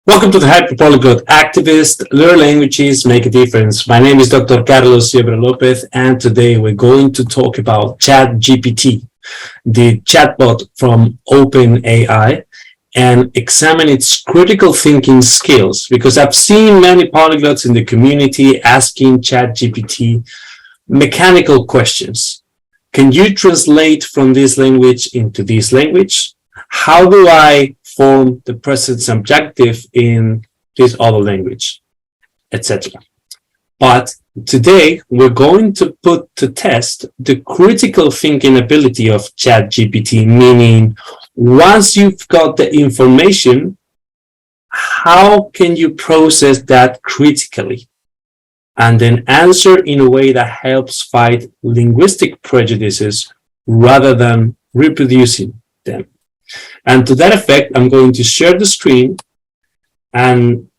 Welcome to the Hyperpolyglot Activist, Learn Languages, Make a Difference. My name is Dr. Carlos Yebra Lopez, and today we're going to talk about ChatGPT, the chatbot from OpenAI, and examine its critical thinking skills, because I've seen many polyglots in the community asking ChatGPT mechanical questions. Can you translate from this language into this language? How do I form the present subjunctive in this other language, etc. But today we're going to put to test the critical thinking ability of ChatGPT, meaning once you've got the information, how can you process that critically and then answer in a way that helps fight linguistic prejudices rather than reproducing them. And to that effect, I'm going to share the screen and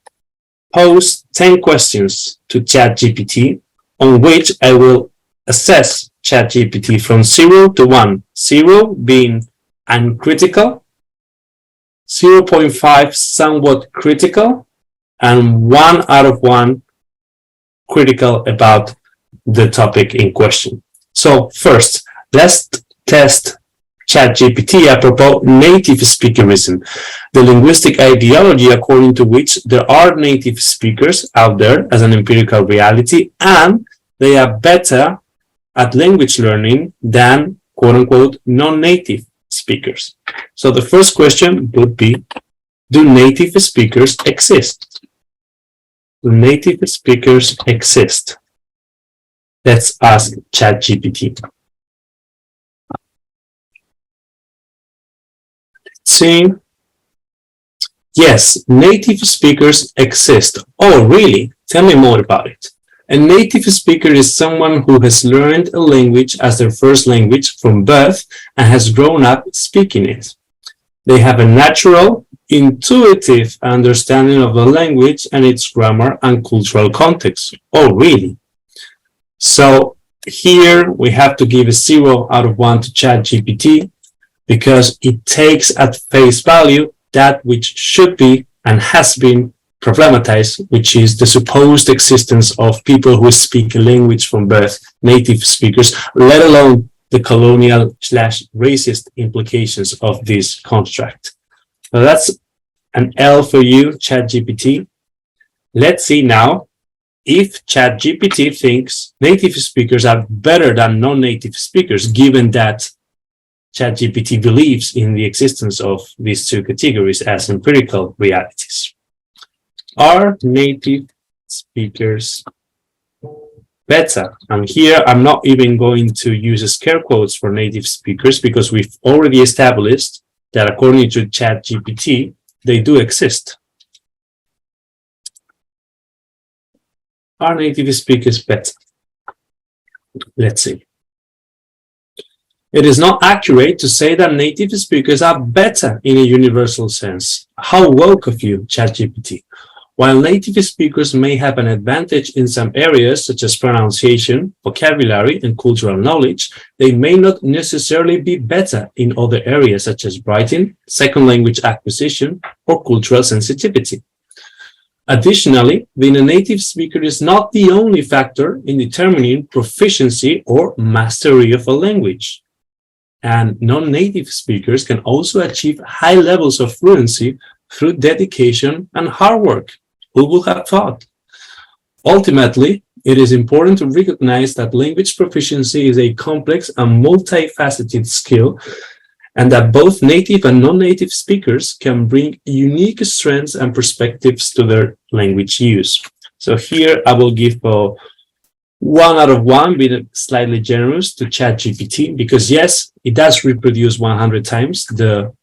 pose 10 questions to ChatGPT, on which I will assess ChatGPT from 0 to 1. 0 being uncritical, 0.5 somewhat critical, and 1 out of 1 critical about the topic in question. So first, let's test ChatGPT apropos native speakerism, the linguistic ideology according to which there are native speakers out there as an empirical reality, and they are better at language learning than quote-unquote non-native speakers. So the first question would be, do native speakers exist? Do native speakers exist? Let's ask ChatGPT. Saying, yes, native speakers exist. Oh, really? Tell me more about it. A native speaker is someone who has learned a language as their first language from birth and has grown up speaking it. They have a natural, intuitive understanding of the language and its grammar and cultural context. Oh, really? So here we have to give a 0 out of 1 to ChatGPT, because it takes at face value that which should be and has been problematized, which is the supposed existence of people who speak a language from birth, native speakers, let alone the colonial/racist implications of this construct. So that's an L for you, ChatGPT. Let's see now if ChatGPT thinks native speakers are better than non-native speakers, given that ChatGPT believes in the existence of these two categories as empirical realities. Are native speakers better? And here I'm not even going to use scare quotes for native speakers, because we've already established that according to ChatGPT, they do exist. Are native speakers better? Let's see. It is not accurate to say that native speakers are better in a universal sense. How woke of you, ChatGPT. While native speakers may have an advantage in some areas, such as pronunciation, vocabulary, and cultural knowledge, they may not necessarily be better in other areas, such as writing, second language acquisition, or cultural sensitivity. Additionally, being a native speaker is not the only factor in determining proficiency or mastery of a language. And non-native speakers can also achieve high levels of fluency through dedication and hard work. Who would have thought? Ultimately, it is important to recognize that language proficiency is a complex and multifaceted skill, and that both native and non-native speakers can bring unique strengths and perspectives to their language use. So here I will give 1 out of 1, being slightly generous, to ChatGPT, because yes, it does reproduce 100 times the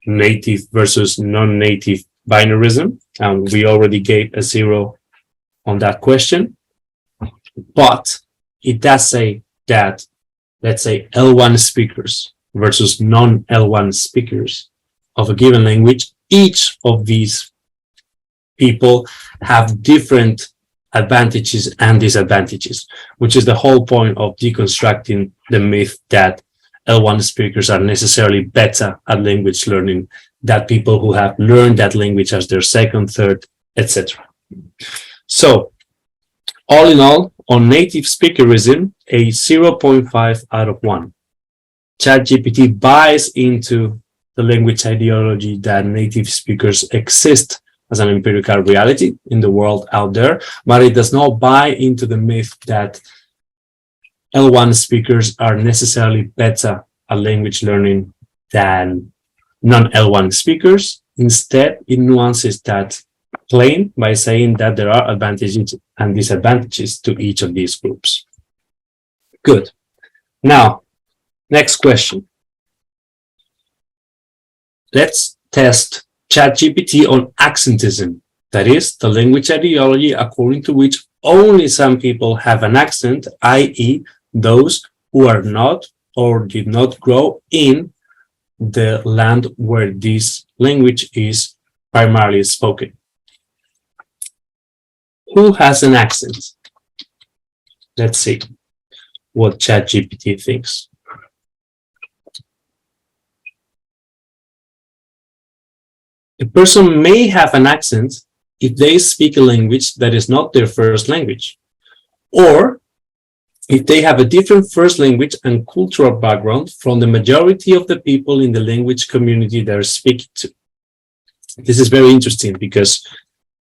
native versus non-native binarism, and we already gave a 0 on that question. But it does say that, let's say, L1 speakers versus non-L1 speakers of a given language, each of these people have different advantages and disadvantages, which is the whole point of deconstructing the myth that L1 speakers are necessarily better at language learning than people who have learned that language as their second, third, etc. So, all in all, on native speakerism, a 0.5 out of 1. ChatGPT buys into the language ideology that native speakers exist as an empirical reality in the world out there, but it does not buy into the myth that L1 speakers are necessarily better at language learning than non-L1 speakers. Instead, it nuances that claim by saying that there are advantages and disadvantages to each of these groups. Good. Now, next question. Let's test ChatGPT on accentism. That is, the language ideology according to which only some people have an accent, i.e., those who are not or did not grow in the land where this language is primarily spoken. Who has an accent? Let's see what ChatGPT thinks. A person may have an accent if they speak a language that is not their first language, or if they have a different first language and cultural background from the majority of the people in the language community they're speaking to. This is very interesting because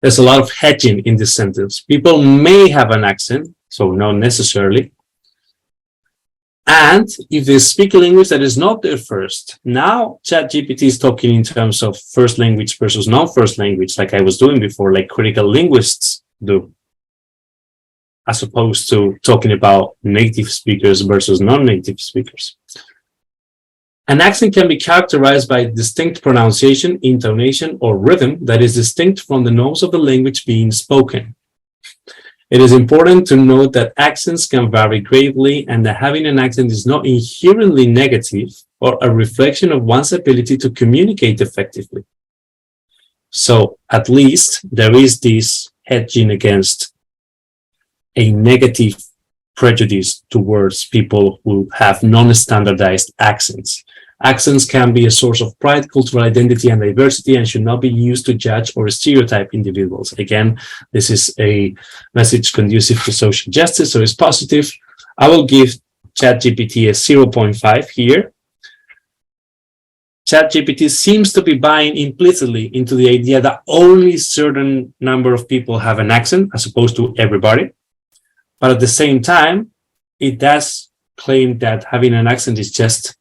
there's a lot of hedging in this sentence. People may have an accent, so not necessarily. And if they speak a language that is not their first, now ChatGPT is talking in terms of first language versus non-first language, like I was doing before, like critical linguists do, as opposed to talking about native speakers versus non-native speakers. An accent can be characterized by distinct pronunciation, intonation, or rhythm that is distinct from the notes of the language being spoken. It is important to note that accents can vary greatly and that having an accent is not inherently negative or a reflection of one's ability to communicate effectively. So at least there is this hedging against a negative prejudice towards people who have non-standardized accents. Accents can be a source of pride, cultural identity, and diversity, and should not be used to judge or stereotype individuals. Again, this is a message conducive to social justice, so it's positive. I will give ChatGPT a 0.5 here. ChatGPT seems to be buying implicitly into the idea that only a certain number of people have an accent, as opposed to everybody. But at the same time, it does claim that having an accent is just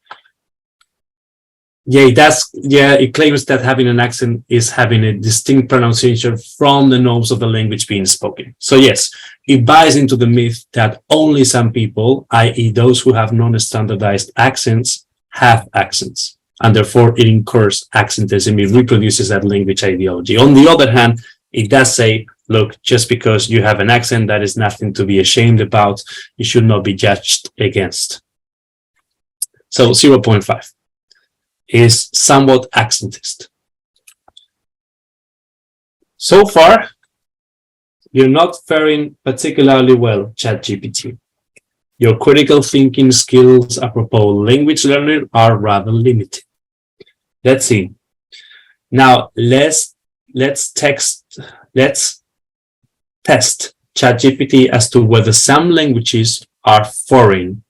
it claims that having an accent is having a distinct pronunciation from the notes of the language being spoken. So yes, it buys into the myth that only some people, i.e. those who have non-standardized accents, have accents, and therefore it incurs accentism. It reproduces that language ideology. On the other hand, it does say, look, just because you have an accent, that is nothing to be ashamed about. You should not be judged against. So 0.5. is somewhat accentist. So far, you're not faring particularly well, ChatGPT. Your critical thinking skills, apropos language learning, are rather limited. Let's see. Now, let's test ChatGPT as to whether some languages are foreign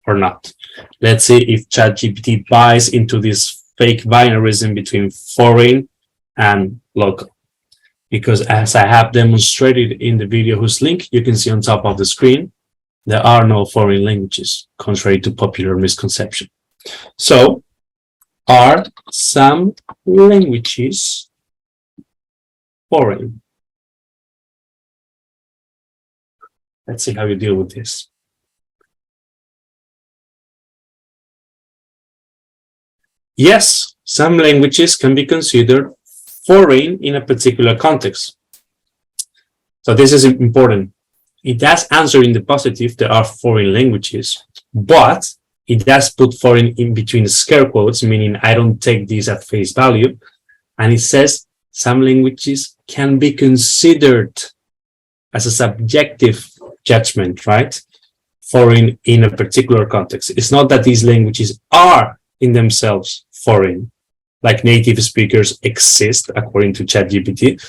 or not. Let's see if ChatGPT buys into this fake binarism between foreign and local. Because as I have demonstrated in the video whose link you can see on top of the screen, there are no foreign languages, contrary to popular misconception. So, are some languages foreign? Let's see how you deal with this. Yes, some languages can be considered foreign in a particular context. So this is important. It does answer in the positive, there are foreign languages, but it does put foreign in between scare quotes, meaning I don't take this at face value. And it says some languages can be considered as a subjective judgment, right? foreign in a particular context. It's not that these languages are in themselves foreign, like native speakers exist according to ChatGPT.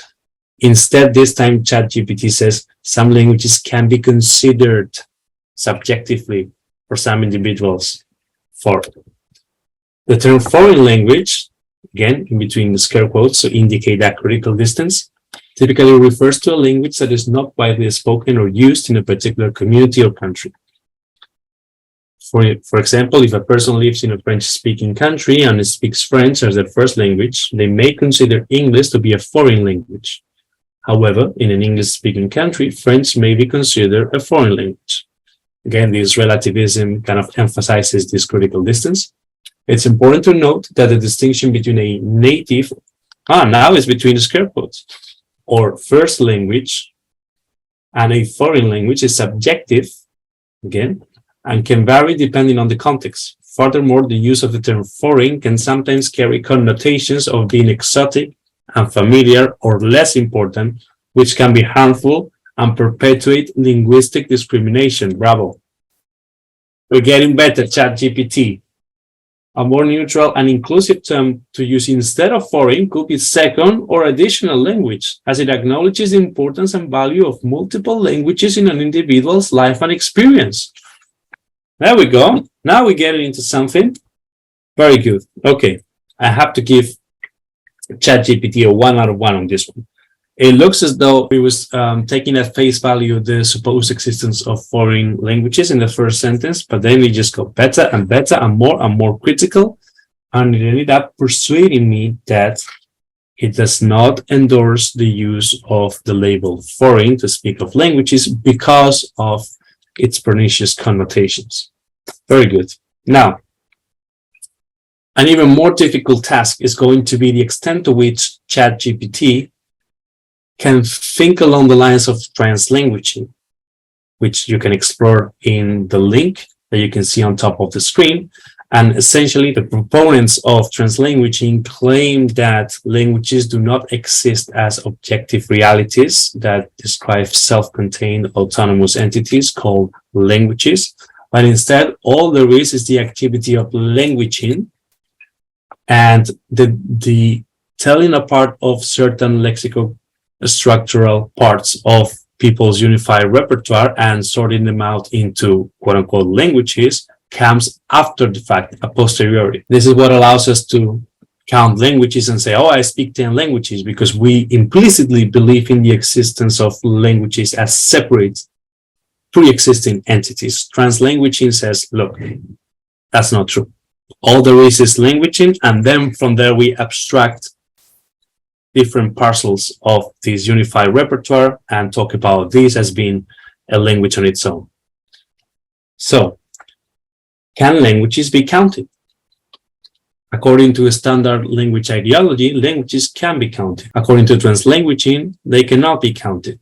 Instead, this time ChatGPT says some languages can be considered subjectively for some individuals foreign. The term foreign language, again, in between the scare quotes to indicate that critical distance, typically refers to a language that is not widely spoken or used in a particular community or country. For example, if a person lives in a French-speaking country and speaks French as their first language, they may consider English to be a foreign language. However, in an English-speaking country, French may be considered a foreign language. Again, this relativism kind of emphasizes this critical distance. It's important to note that the distinction between a native, now it's between the scare quotes, or first language and a foreign language is subjective, again, and can vary depending on the context. Furthermore, the use of the term foreign can sometimes carry connotations of being exotic, unfamiliar, or less important, which can be harmful and perpetuate linguistic discrimination. Bravo. We're getting better, ChatGPT. A more neutral and inclusive term to use instead of foreign could be second or additional language, as it acknowledges the importance and value of multiple languages in an individual's life and experience. There we go. Now we get into something very good. Okay, I have to give ChatGPT a 1 out of 1 on this one. It looks as though it was taking at face value the supposed existence of foreign languages in the first sentence, but then it just got better and better and more critical, and it ended up persuading me that it does not endorse the use of the label foreign to speak of languages because of its pernicious connotations. Very good. Now, an even more difficult task is going to be the extent to which ChatGPT can think along the lines of translanguaging, which you can explore in the link that you can see on top of the screen. And essentially, the proponents of translanguaging claim that languages do not exist as objective realities that describe self-contained autonomous entities called languages, but instead, all there is the activity of languaging and the telling apart of certain lexical structural parts of people's unified repertoire and sorting them out into quote-unquote languages comes after the fact, a posteriori. This is what allows us to count languages and say, oh, I speak 10 languages, because we implicitly believe in the existence of languages as separate, pre-existing entities. Translanguaging says, look, that's not true. All there is languaging, and then from there we abstract different parcels of this unified repertoire and talk about this as being a language on its own. So, can languages be counted? According to a standard language ideology, languages can be counted. According to translanguaging, they cannot be counted,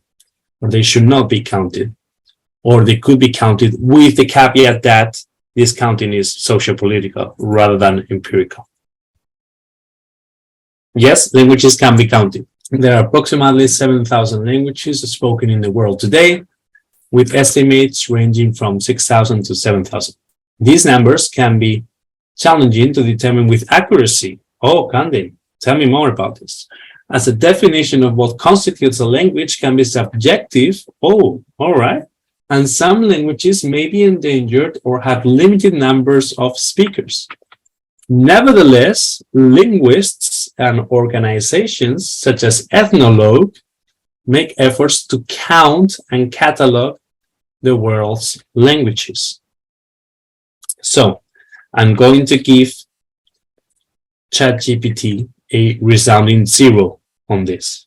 or they should not be counted, or they could be counted with the caveat that this counting is socio-political rather than empirical. Yes, languages can be counted. There are approximately 7,000 languages spoken in the world today, with estimates ranging from 6,000 to 7,000. These numbers can be challenging to determine with accuracy. Oh, can they? Tell me more about this. As a definition of what constitutes a language can be subjective. Oh, all right. And some languages may be endangered or have limited numbers of speakers. Nevertheless, linguists and organizations such as Ethnologue make efforts to count and catalog the world's languages. So, I'm going to give ChatGPT a resounding 0 on this.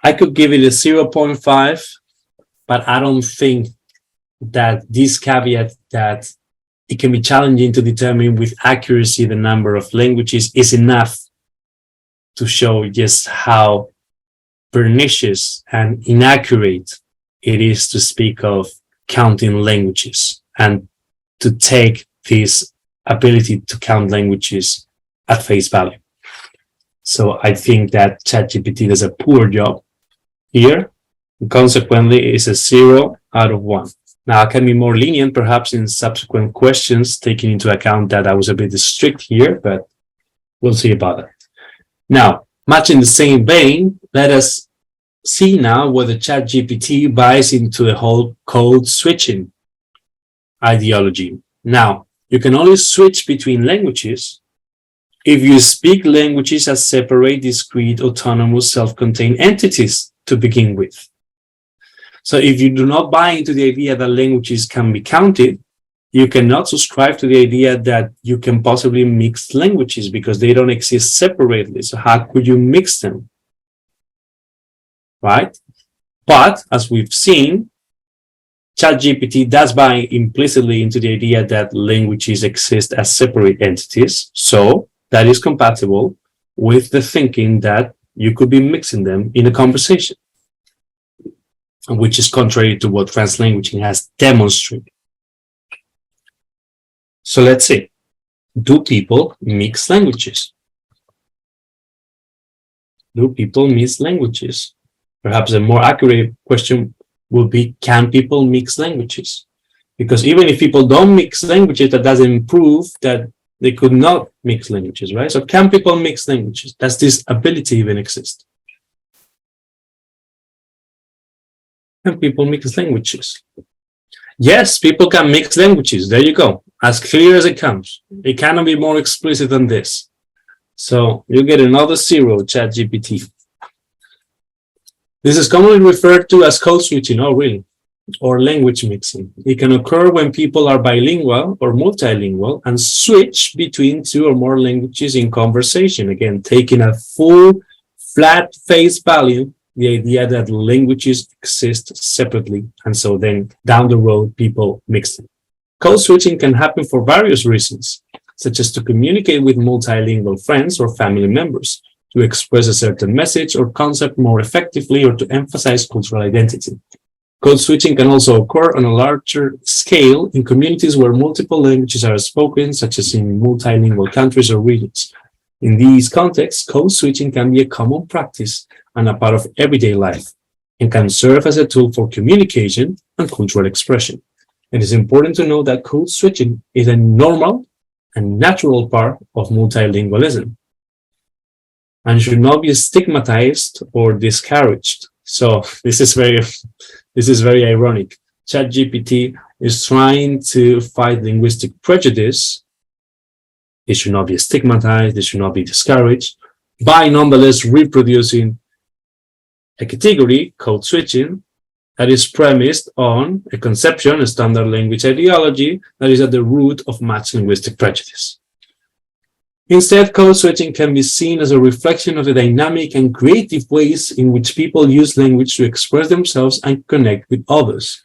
I could give it a 0.5, but I don't think that this caveat that it can be challenging to determine with accuracy the number of languages is enough to show just how pernicious and inaccurate it is to speak of counting languages and to take this ability to count languages at face value. So I think that ChatGPT does a poor job here, and consequently it's a 0 out of 1. Now, I can be more lenient perhaps in subsequent questions, taking into account that I was a bit strict here, but we'll see about that. Now, much in the same vein, let us see now whether ChatGPT buys into the whole code switching ideology. Now, you can only switch between languages if you speak languages as separate, discrete, autonomous, self-contained entities to begin with. So if you do not buy into the idea that languages can be counted, you cannot subscribe to the idea that you can possibly mix languages because they don't exist separately. So how could you mix them? Right? But as we've seen, ChatGPT does buy implicitly into the idea that languages exist as separate entities. So that is compatible with the thinking that you could be mixing them in a conversation, which is contrary to what translanguaging has demonstrated. So let's see. Do people mix languages? Do people mix languages? Perhaps a more accurate question would be, can people mix languages? Because even if people don't mix languages, that doesn't prove that they could not mix languages, right? So can people mix languages? Does this ability even exist? Can people mix languages? Yes, people can mix languages. There you go. As clear as it comes. It cannot be more explicit than this. So you get another 0, ChatGPT. This is commonly referred to as code switching, or language mixing. It can occur when people are bilingual or multilingual and switch between 2 or more languages in conversation. Again, taking a full, flat face value, the idea that languages exist separately, and so then down the road, people mix them. Code switching can happen for various reasons, such as to communicate with multilingual friends or family members, to express a certain message or concept more effectively, or to emphasize cultural identity. Code switching can also occur on a larger scale in communities where multiple languages are spoken, such as in multilingual countries or regions. In these contexts, code switching can be a common practice and a part of everyday life, and can serve as a tool for communication and cultural expression. It is important to know that code switching is a normal and natural part of multilingualism, and should not be stigmatized or discouraged. So this is very ironic. ChatGPT is trying to fight linguistic prejudice. It should not be stigmatized, it should not be discouraged, by nonetheless reproducing a category, code switching, that is premised on a conception, a standard language ideology, that is at the root of much linguistic prejudice. Instead, code switching can be seen as a reflection of the dynamic and creative ways in which people use language to express themselves and connect with others.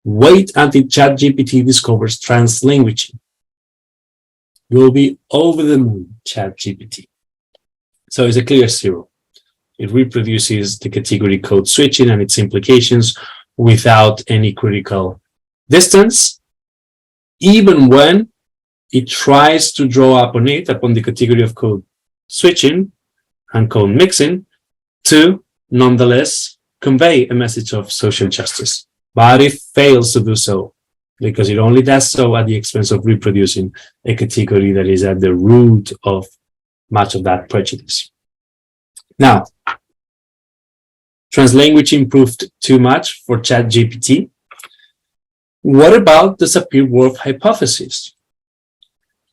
Wait until ChatGPT discovers translanguaging. You'll be over the moon, ChatGPT. So it's a clear 0. It reproduces the category code switching and its implications without any critical distance, even when it tries to draw upon the category of code switching and code mixing, to nonetheless convey a message of social justice. But it fails to do so, because it only does so at the expense of reproducing a category that is at the root of much of that prejudice. Now, translanguaging proved too much for ChatGPT. What about the Sapir-Whorf hypothesis?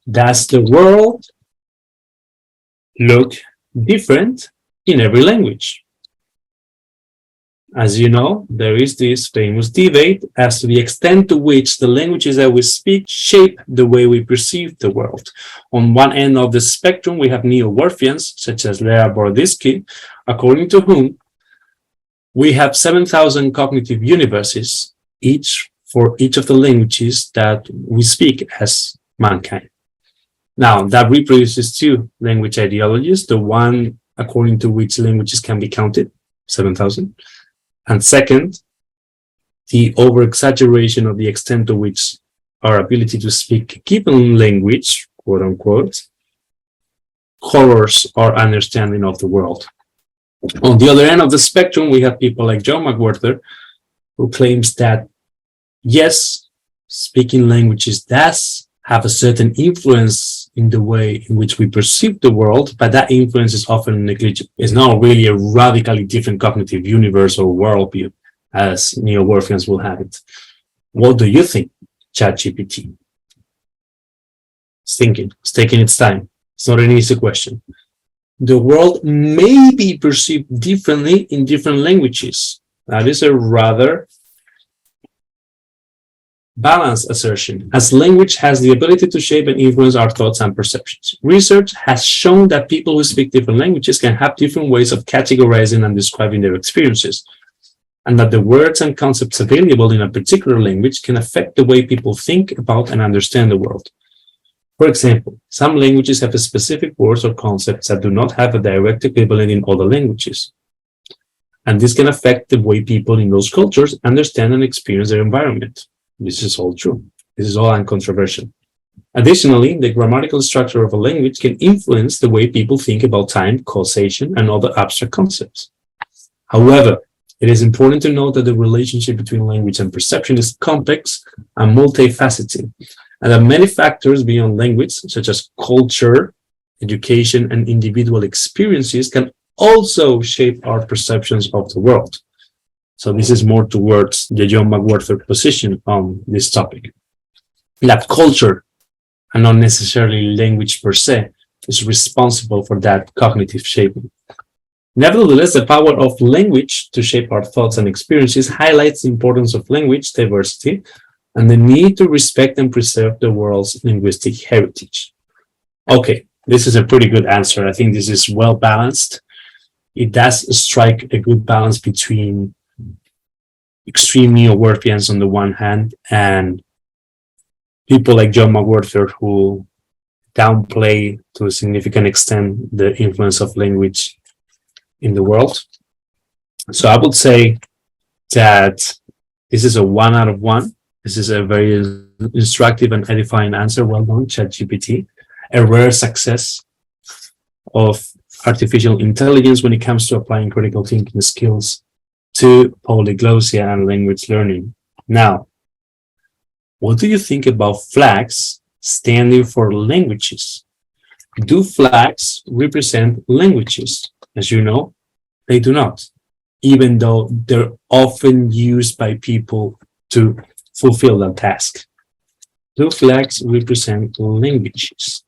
Does the world look different in every language? As you know, there is this famous debate as to the extent to which the languages that we speak shape the way we perceive the world. On one end of the spectrum, we have Neowhorfians, such as Lea Boroditsky, according to whom we have 7,000 cognitive universes, for each of the languages that we speak as mankind. Now, that reproduces 2 language ideologies, the one according to which languages can be counted, 7,000, and second, the over-exaggeration of the extent to which our ability to speak a given language, quote unquote, colors our understanding of the world. On the other end of the spectrum, we have people like John McWhorter, who claims that Yes, speaking languages does have a certain influence in the way in which we perceive the world, but that influence is often negligible. It's not really a radically different cognitive universe or worldview, as Neowhorfians will have it. What do you think, ChatGPT? It's thinking, it's taking its time. It's not an easy question. The world may be perceived differently in different languages. That is a rather balanced assertion, as language has the ability to shape and influence our thoughts and perceptions. Research has shown that people who speak different languages can have different ways of categorizing and describing their experiences, and that the words and concepts available in a particular language can affect the way people think about and understand the world. For example, some languages have specific words or concepts that do not have a direct equivalent in other languages. And this can affect the way people in those cultures understand and experience their environment. This is all true. This is all uncontroversial. Additionally, the grammatical structure of a language can influence the way people think about time, causation, and other abstract concepts. However, it is important to note that the relationship between language and perception is complex and multifaceted, and that many factors beyond language, such as culture, education, and individual experiences, can also shape our perceptions of the world. So this is more towards the John McWhorter position on this topic. That culture, and not necessarily language per se, is responsible for that cognitive shaping. Nevertheless, the power of language to shape our thoughts and experiences highlights the importance of language diversity and the need to respect and preserve the world's linguistic heritage. Okay, this is a pretty good answer. I think this is well balanced. It does strike a good balance between extreme Neowhorfians on the one hand and people like John McWhorter who downplay to a significant extent the influence of language in the world. So I would say that this is a 1 out of 1. This is a very instructive and edifying answer. Well done, ChatGPT. A rare success of artificial intelligence when it comes to applying critical thinking skills to polyglossia and language learning. Now, what do you think about flags standing for languages? Do flags represent languages? As you know, they do not, even though they're often used by people to fulfill that task. Do flags represent languages?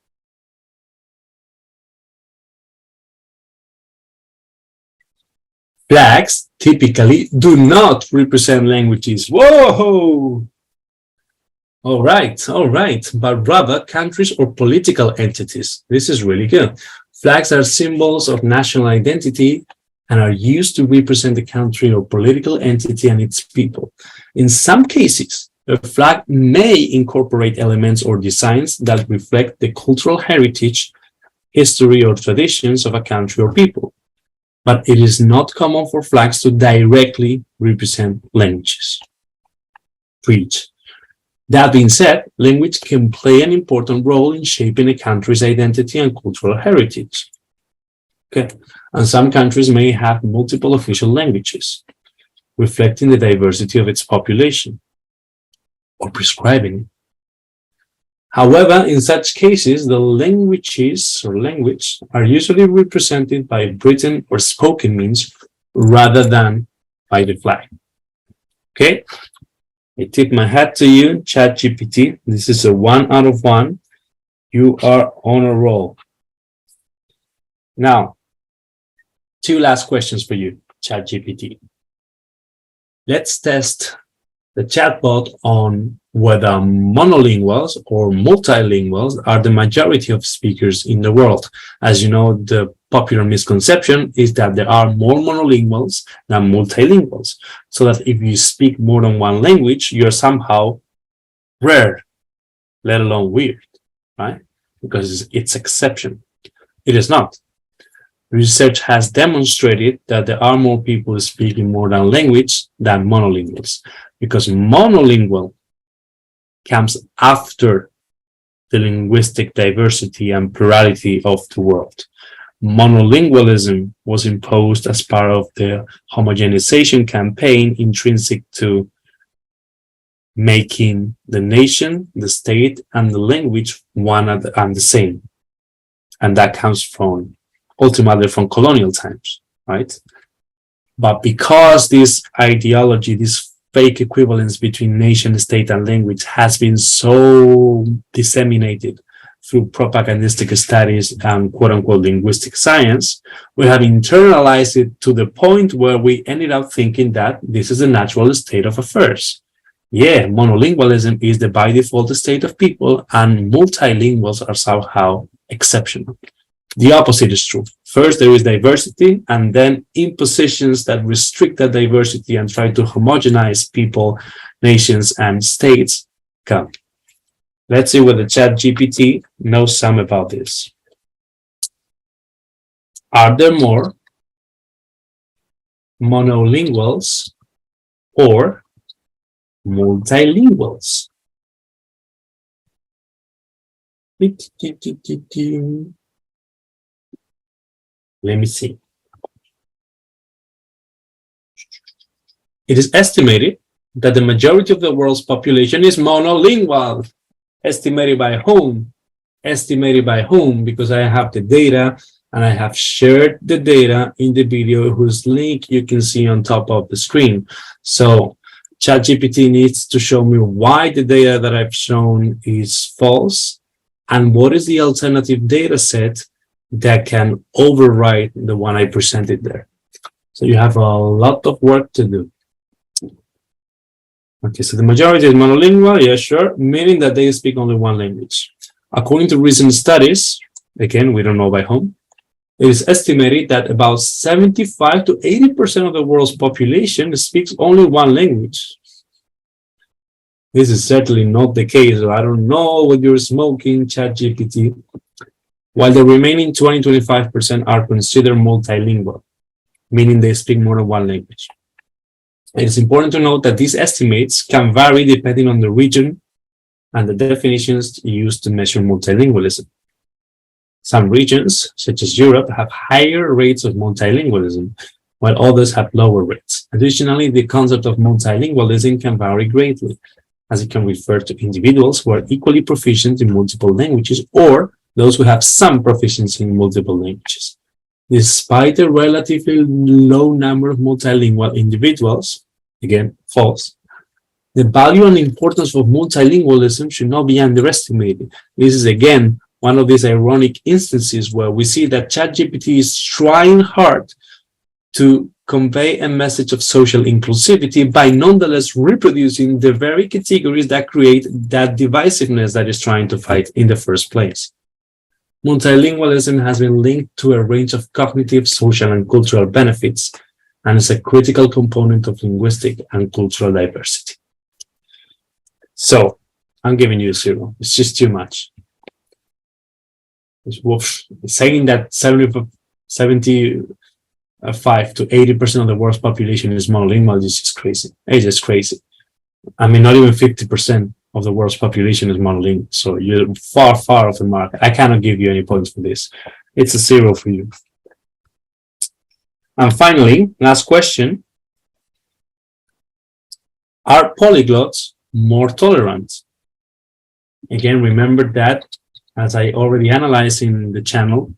Flags typically do not represent languages. Whoa! All right, but rather countries or political entities. This is really good. Flags are symbols of national identity and are used to represent the country or political entity and its people. In some cases, a flag may incorporate elements or designs that reflect the cultural heritage, history, or traditions of a country or people. But it is not common for flags to directly represent languages. Preach. That being said, language can play an important role in shaping a country's identity and cultural heritage. Okay, and some countries may have multiple official languages, reflecting the diversity of its population, or prescribing it. However, in such cases, the languages or language are usually represented by written or spoken means rather than by the flag. Okay? I tip my hat to you, ChatGPT. This is a 1 out of 1. You are on a roll. Now, 2 last questions for you, ChatGPT. Let's test the chatbot on whether monolinguals or multilinguals are the majority of speakers in the world. As you know, the popular misconception is that there are more monolinguals than multilinguals, so that if you speak more than one language, you're somehow rare, let alone weird, right? Because it's exception. It is not. Research has demonstrated that there are more people speaking more than language than monolinguals, because monolingual comes after the linguistic diversity and plurality of the world. Monolingualism was imposed as part of the homogenization campaign intrinsic to making the nation, the state, and the language one and the same. And that comes from, ultimately, from colonial times, right? But because this ideology, this fake equivalence between nation, state, and language has been so disseminated through propagandistic studies and quote-unquote linguistic science, we have internalized it to the point where we ended up thinking that this is the natural state of affairs. Yeah, monolingualism is the by default state of people, and multilinguals are somehow exceptional. The opposite is true. First, there is diversity, and then impositions that restrict that diversity and try to homogenize people, nations, and states come. Let's see whether ChatGPT knows some about this. Are there more monolinguals or multilinguals? Let me see. It is estimated that the majority of the world's population is monolingual. Estimated by whom? Estimated by whom? Because I have the data and I have shared the data in the video whose link you can see on top of the screen. So ChatGPT needs to show me why the data that I've shown is false and what is the alternative data set that can override the one I presented there. So you have a lot of work to do. Okay, so the majority is monolingual, yeah, sure, meaning that they speak only one language. According to recent studies, again, we don't know by whom, it is estimated that about 75 to 80% of the world's population speaks only one language. This is certainly not the case. I don't know what you're smoking, ChatGPT. While the remaining 20-25% are considered multilingual, meaning they speak more than one language. It is important to note that these estimates can vary depending on the region and the definitions used to measure multilingualism. Some regions, such as Europe, have higher rates of multilingualism, while others have lower rates. Additionally, the concept of multilingualism can vary greatly, as it can refer to individuals who are equally proficient in multiple languages or those who have some proficiency in multiple languages. Despite a relatively low number of multilingual individuals, again, false, the value and importance of multilingualism should not be underestimated. This is, again, one of these ironic instances where we see that ChatGPT is trying hard to convey a message of social inclusivity by nonetheless reproducing the very categories that create that divisiveness that is trying to fight in the first place. Multilingualism has been linked to a range of cognitive, social, and cultural benefits, and is a critical component of linguistic and cultural diversity. So, I'm giving you 0. It's just too much. Saying that 75 to 80% of the world's population is monolingual is just crazy. It's just crazy. I mean, not even 50% of the world's population is monolingual. So you're far, far off the mark. I cannot give you any points for this. It's a 0 for you. And finally, last question. Are polyglots more tolerant? Again, remember that, as I already analyzed in the channel,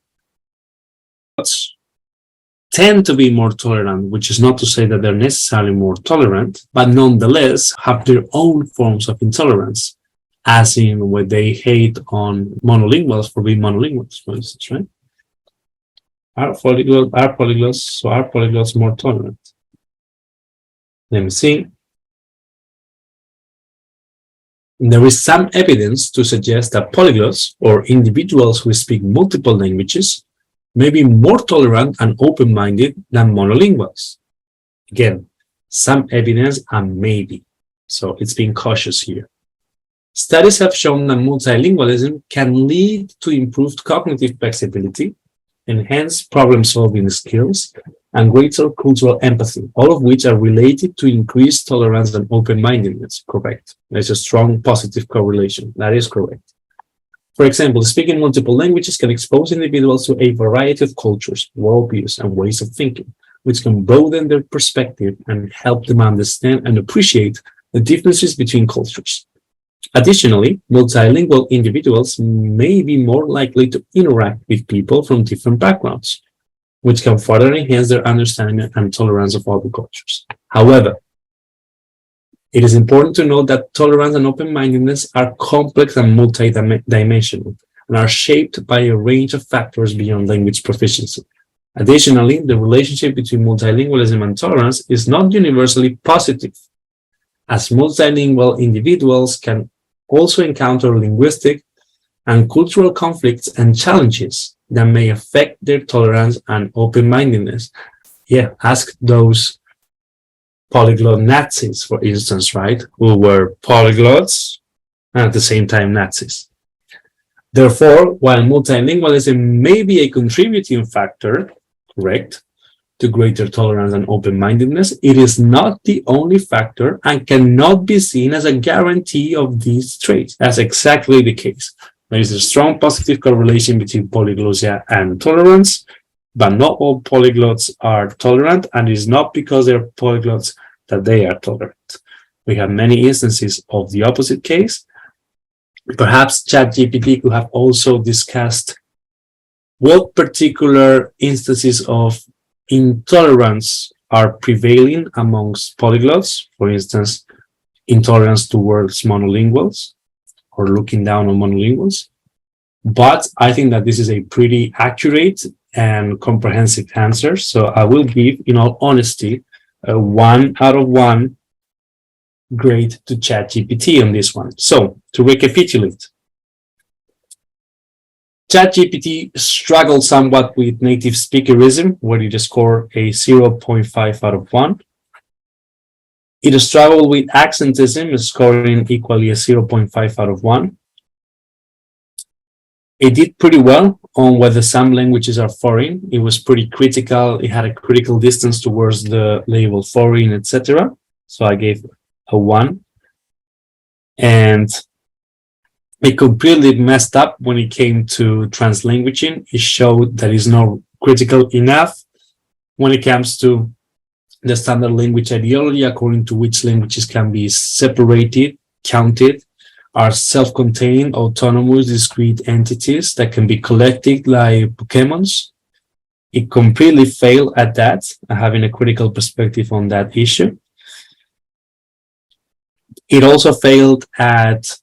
tend to be more tolerant, which is not to say that they're necessarily more tolerant, but nonetheless have their own forms of intolerance, as in where they hate on monolinguals for being monolinguals, for instance, right? Are polyglots more tolerant? Let me see. There is some evidence to suggest that polyglots, or individuals who speak multiple languages, may be more tolerant and open-minded than monolinguals. Again, some evidence and maybe. So it's being cautious here. Studies have shown that multilingualism can lead to improved cognitive flexibility, enhanced problem-solving skills, and greater cultural empathy, all of which are related to increased tolerance and open-mindedness. Correct. There's a strong positive correlation. That is correct. For example, speaking multiple languages can expose individuals to a variety of cultures, worldviews, and ways of thinking, which can broaden their perspective and help them understand and appreciate the differences between cultures. Additionally, multilingual individuals may be more likely to interact with people from different backgrounds, which can further enhance their understanding and tolerance of other cultures. However, it is important to note that tolerance and open-mindedness are complex and multidimensional and are shaped by a range of factors beyond language proficiency. Additionally, the relationship between multilingualism and tolerance is not universally positive, as multilingual individuals can also encounter linguistic and cultural conflicts and challenges that may affect their tolerance and open-mindedness. Yeah, ask those polyglot Nazis, for instance, right, who were polyglots and at the same time Nazis. Therefore, while multilingualism may be a contributing factor, correct, to greater tolerance and open-mindedness, it is not the only factor and cannot be seen as a guarantee of these traits. That's exactly the case. There is a strong positive correlation between polyglossia and tolerance, but not all polyglots are tolerant, and it is not because they're polyglots that they are tolerant. We have many instances of the opposite case. Perhaps ChatGPT could have also discussed what particular instances of intolerance are prevailing amongst polyglots, for instance, intolerance towards monolinguals or looking down on monolinguals. But I think that this is a pretty accurate and comprehensive answer. So I will give, in all honesty, a 1 out of 1 grade to ChatGPT on this one. So to recapitulate, ChatGPT struggled somewhat with native speakerism, where it scored a 0.5 out of 1. It struggled with Accentism, scoring equally a 0.5 out of 1. It did pretty well on whether some languages are foreign. It was pretty critical. It had a critical distance towards the label foreign, etc. So I gave a 1. And it completely messed up when it came to translanguaging. It showed that it's not critical enough when it comes to the standard language ideology, according to which languages can be separated, counted, are self-contained, autonomous, discrete entities that can be collected like Pokemons. It completely failed at that, having a critical perspective on that issue. It also failed at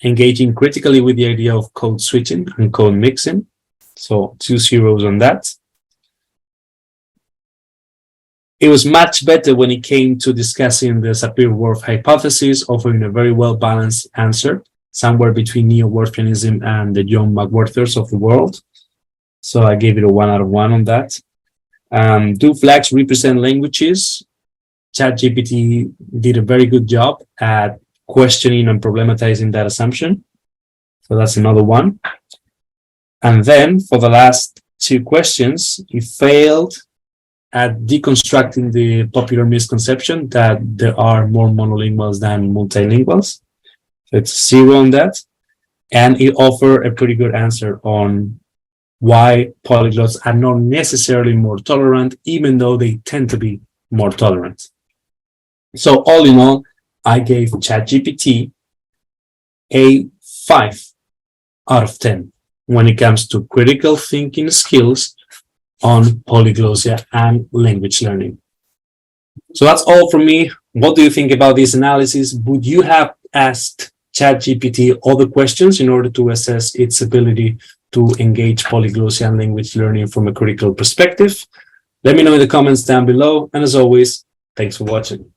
engaging critically with the idea of code switching and code mixing. So 2 zeros on that. It was much better when it came to discussing the Sapir-Whorf hypothesis, offering a very well-balanced answer, somewhere between Neowhorfianism and the John McWhorters of the world. So I gave it a 1 out of 1 on that. Do flags represent languages? ChatGPT did a very good job at questioning and problematizing that assumption. So that's another 1. And then for the last 2 questions, it failed at deconstructing the popular misconception that there are more monolinguals than multilinguals. So it's 0 on that. And it offered a pretty good answer on why polyglots are not necessarily more tolerant, even though they tend to be more tolerant. So all in all, I gave ChatGPT a 5 out of 10 when it comes to critical thinking skills on polyglossia and language learning. So that's all from me. What do you think about this analysis? Would you have asked ChatGPT other questions in order to assess its ability to engage polyglossia and language learning from a critical perspective? Let me know in the comments down below. And as always, thanks for watching.